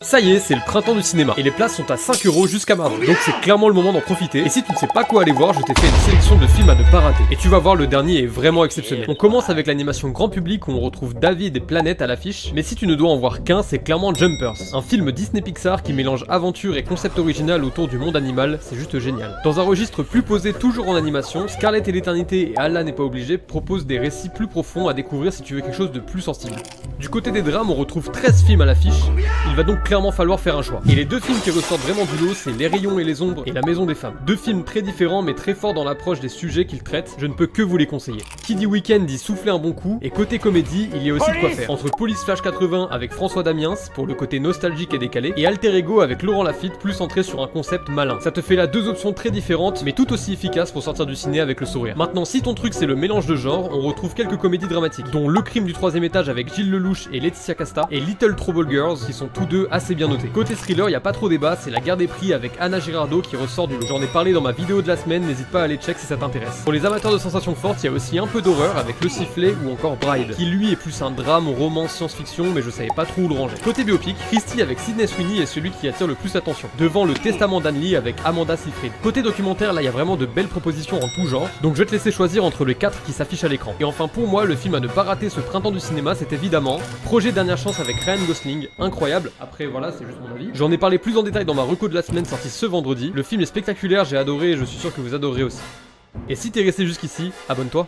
Ça y est, c'est le printemps du cinéma, et les places sont à 5 € jusqu'à mardi, donc c'est clairement le moment d'en profiter, et si tu ne sais pas quoi aller voir, je t'ai fait une sélection de films à ne pas rater, et tu vas voir, le dernier est vraiment exceptionnel. On commence avec l'animation grand public où on retrouve David et Planète à l'affiche, mais si tu ne dois en voir qu'un, c'est clairement Jumpers, un film Disney Pixar qui mélange aventure et concept original autour du monde animal, c'est juste génial. Dans un registre plus posé toujours en animation, Scarlett et l'éternité et Allah n'est pas obligé proposent des récits plus profonds à découvrir si tu veux quelque chose de plus sensible. Du côté des drames, on retrouve 13 films à l'affiche, il va donc clairement falloir faire un choix. Et les deux films qui ressortent vraiment du lot, c'est Les Rayons et les Ombres et La Maison des Femmes. Deux films très différents mais très forts dans l'approche des sujets qu'ils traitent, je ne peux que vous les conseiller. Qui dit week-end dit souffler un bon coup, et côté comédie, il y a aussi de quoi faire. Entre Police Flash 80 avec François Damiens, pour le côté nostalgique et décalé, et Alter Ego avec Laurent Lafitte, plus centré sur un concept malin. Ça te fait là deux options très différentes, mais tout aussi efficaces pour sortir du ciné avec le sourire. Maintenant, si ton truc c'est le mélange de genres, on retrouve quelques comédies dramatiques, dont Le Crime du troisième étage avec Gilles Lelouch et Laetitia Casta, et Little Trouble Girls, qui sont tous deux assez bien notés. Côté thriller, y a pas trop débat, c'est La Guerre des Prix avec Anna Girardot qui ressort du lot. J'en ai parlé dans ma vidéo de la semaine, n'hésite pas à aller check si ça t'intéresse. Pour les amateurs de sensations fortes, il y a aussi un peu d'horreur avec Le Sifflet ou encore Bride, qui lui est plus un drame, roman, science-fiction, mais je savais pas trop où le ranger. Côté biopic, Christie avec Sydney Sweeney est celui qui attire le plus l'attention, devant Le Testament d'Anne Lee avec Amanda Seyfried. Côté documentaire, là il y a vraiment de belles propositions en tout genre, donc je vais te laisser choisir entre les 4 qui s'affichent à l'écran. Et enfin pour moi, le film à ne pas rater ce printemps du cinéma, c'est évidemment Projet Dernière Chance avec Ryan Gosling, incroyable. Après voilà, c'est juste mon avis. J'en ai parlé plus en détail dans ma reco de la semaine sortie ce vendredi. Le film est spectaculaire, j'ai adoré et je suis sûr que vous adorerez aussi. Et si t'es resté jusqu'ici, abonne-toi.